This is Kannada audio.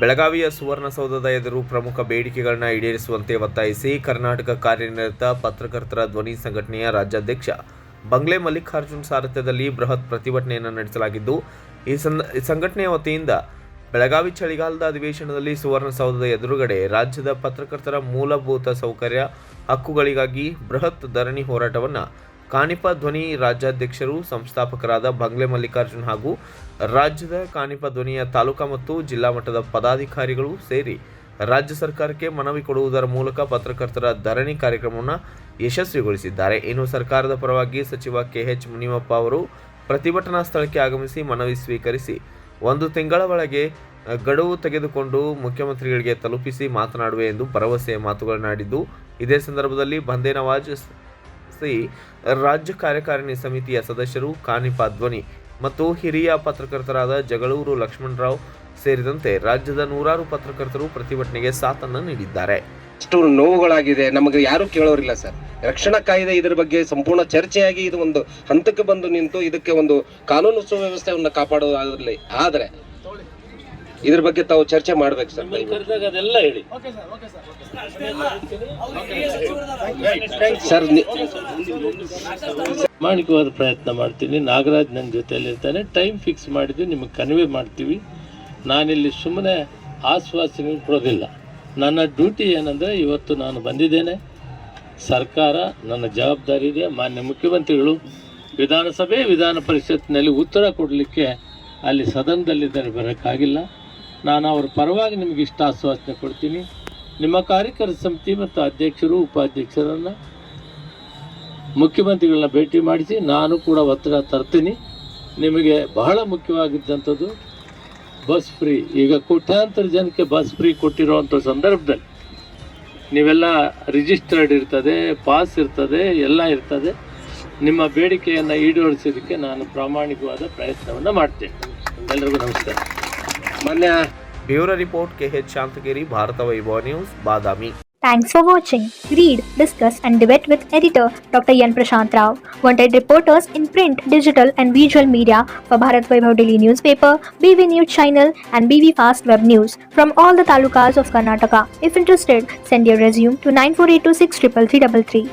ಬೆಳಗಾವಿಯ ಸುವರ್ಣಸೌಧದ ಎದುರು ಪ್ರಮುಖ ಬೇಡಿಕೆಗಳನ್ನು ಈಡೇರಿಸುವಂತೆ ಒತ್ತಾಯಿಸಿ ಕರ್ನಾಟಕ ಕಾರ್ಯನಿರತ ಪತ್ರಕರ್ತರ ಧ್ವನಿ ಸಂಘಟನೆಯ ರಾಜ್ಯಾಧ್ಯಕ್ಷ ಬಂಗ್ಲೆ ಮಲ್ಲಿಕಾರ್ಜುನ್ ಸಾರಥ್ಯದಲ್ಲಿ ಬೃಹತ್ ಪ್ರತಿಭಟನೆಯನ್ನು ನಡೆಸಲಾಗಿದ್ದು, ಈ ಸಂಘಟನೆಯ ವತಿಯಿಂದ ಬೆಳಗಾವಿ ಚಳಿಗಾಲದ ಅಧಿವೇಶನದಲ್ಲಿ ಸುವರ್ಣಸೌಧದ ಎದುರುಗಡೆ ರಾಜ್ಯದ ಪತ್ರಕರ್ತರ ಮೂಲಭೂತ ಸೌಕರ್ಯ ಹಕ್ಕುಗಳಿಗಾಗಿ ಬೃಹತ್ ಧರಣಿ ಹೋರಾಟವನ್ನು ಕಾಣಿಪ ಧ್ವನಿ ರಾಜ್ಯಾಧ್ಯಕ್ಷರು ಸಂಸ್ಥಾಪಕರಾದ ಬಂಗ್ಲೆ ಮಲ್ಲಿಕಾರ್ಜುನ್ ಹಾಗೂ ರಾಜ್ಯದ ಕಾಣಿಪ ಧ್ವನಿಯ ತಾಲೂಕಾ ಮತ್ತು ಜಿಲ್ಲಾ ಮಟ್ಟದ ಪದಾಧಿಕಾರಿಗಳು ಸೇರಿ ರಾಜ್ಯ ಸರ್ಕಾರಕ್ಕೆ ಮನವಿ ಕೊಡುವುದರ ಮೂಲಕ ಪತ್ರಕರ್ತರ ಧರಣಿ ಕಾರ್ಯಕ್ರಮವನ್ನು ಯಶಸ್ವಿಗೊಳಿಸಿದ್ದಾರೆ. ಇನ್ನು ಸರ್ಕಾರದ ಪರವಾಗಿ ಸಚಿವ KH ಮುನಿಯಪ್ಪ ಅವರು ಪ್ರತಿಭಟನಾ ಸ್ಥಳಕ್ಕೆ ಆಗಮಿಸಿ ಮನವಿ ಸ್ವೀಕರಿಸಿ 1 ತಿಂಗಳ ಒಳಗೆ ಗಡುವು ತೆಗೆದುಕೊಂಡು ಮುಖ್ಯಮಂತ್ರಿಗಳಿಗೆ ತಲುಪಿಸಿ ಮಾತನಾಡುವೆ ಎಂದು ಭರವಸೆಯ ಮಾತುಗಳನ್ನಾಡಿದ್ದು, ಇದೇ ಸಂದರ್ಭದಲ್ಲಿ ಬಂದೇ ನವಾಜ್ ರಾಜ್ಯ ಕಾರ್ಯಕಾರಿಣಿ ಸಮಿತಿಯ ಸದಸ್ಯರು, ಕಾಣಿಪ ಧ್ವನಿ ಮತ್ತು ಹಿರಿಯ ಪತ್ರಕರ್ತರಾದ ಜಗಳೂರು ಲಕ್ಷ್ಮಣರಾವ್ ಸೇರಿದಂತೆ ರಾಜ್ಯದ ನೂರಾರು ಪತ್ರಕರ್ತರು ಪ್ರತಿಭಟನೆಗೆ ಸಾಥನ್ನು ನೀಡಿದ್ದಾರೆ. ಅಷ್ಟು ನೋವುಗಳಾಗಿದೆ, ನಮಗೆ ಯಾರು ಕೇಳೋರಿಲ್ಲ ಸರ್. ರಕ್ಷಣಾ ಕಾಯ್ದೆ ಇದರ ಬಗ್ಗೆ ಸಂಪೂರ್ಣ ಚರ್ಚೆಯಾಗಿ ಇದು ಒಂದು ಹಂತಕ್ಕೆ ಬಂದು ನಿಂತು ಇದಕ್ಕೆ ಒಂದು ಕಾನೂನು ಸುವ್ಯವಸ್ಥೆಯನ್ನು ಕಾಪಾಡೋದಾಗಲಿ, ಆದರೆ ಇದ್ರ ಬಗ್ಗೆ ತಾವು ಚರ್ಚೆ ಮಾಡ್ಬೇಕು ಸರ್. ಅದೆಲ್ಲ ಹೇಳಿ ಸರ್, ಪ್ರಾಮಾಣಿಕವಾದ ಪ್ರಯತ್ನ ಮಾಡ್ತೀನಿ. ನಾಗರಾಜ್ ನನ್ನ ಜೊತೆಯಲ್ಲಿ ಇರ್ತಾನೆ. ಟೈಮ್ ಫಿಕ್ಸ್ ಮಾಡಿದ್ವಿ, ನಿಮಗೆ ಕನ್ವೆ ಮಾಡ್ತೀವಿ. ನಾನಿಲ್ಲಿ ಸುಮ್ಮನೆ ಆಶ್ವಾಸನೆ ಕೊಡೋದಿಲ್ಲ. ನನ್ನ ಡ್ಯೂಟಿ ಏನಂದರೆ, ಇವತ್ತು ನಾನು ಬಂದಿದ್ದೇನೆ, ಸರ್ಕಾರ ನನ್ನ ಜವಾಬ್ದಾರಿ ಇದೆ. ಮಾನ್ಯ ಮುಖ್ಯಮಂತ್ರಿಗಳು ವಿಧಾನಸಭೆ ವಿಧಾನ ಪರಿಷತ್ನಲ್ಲಿ ಉತ್ತರ ಕೊಡಲಿಕ್ಕೆ ಅಲ್ಲಿ ಸದನದಲ್ಲಿದ್ದರೆ ಬರೋಕ್ಕಾಗಿಲ್ಲ. ನಾನು ಅವರ ಪರವಾಗಿ ನಿಮಗೆ ಇಷ್ಟ ಆಶ್ವಾಸನೆ ಕೊಡ್ತೀನಿ. ನಿಮ್ಮ ಕಾರ್ಯಕರ್ತ ಸಮಿತಿ ಮತ್ತು ಅಧ್ಯಕ್ಷರು ಉಪಾಧ್ಯಕ್ಷರನ್ನು ಮುಖ್ಯಮಂತ್ರಿಗಳನ್ನ ಭೇಟಿ ಮಾಡಿಸಿ ನಾನು ಕೂಡ ಒತ್ತಡ ತರ್ತೀನಿ. ನಿಮಗೆ ಬಹಳ ಮುಖ್ಯವಾಗಿದ್ದಂಥದ್ದು ಬಸ್ ಫ್ರೀ. ಈಗ ಕೋಟ್ಯಾಂತರ ಜನಕ್ಕೆ ಬಸ್ ಫ್ರೀ ಕೊಟ್ಟಿರೋವಂಥ ಸಂದರ್ಭದಲ್ಲಿ ನೀವೆಲ್ಲ ರಿಜಿಸ್ಟರ್ಡ್ ಇರ್ತದೆ, ಪಾಸ್ ಇರ್ತದೆ, ಎಲ್ಲ ಇರ್ತದೆ. ನಿಮ್ಮ ಬೇಡಿಕೆಯನ್ನು ಈಡೇರಿಸೋದಕ್ಕೆ ನಾನು ಪ್ರಾಮಾಣಿಕವಾದ ಪ್ರಯತ್ನವನ್ನು ಮಾಡ್ತೇನೆ. ಎಲ್ಲರಿಗೂ ನಮಸ್ಕಾರ. ಮಾನ್ಯ bureau report KH Shantagiri, Bharat ವೈಭವ news, Badami. Thanks for watching. Read, discuss and debate with editor Dr. Yan Prashant Rao. Wanted reporters in print, digital and visual media for Bharat Vaibhav Daily Newspaper, BV News Channel and BV Fast Web News from all the talukas of Karnataka. If interested, send your resume to 9482633333.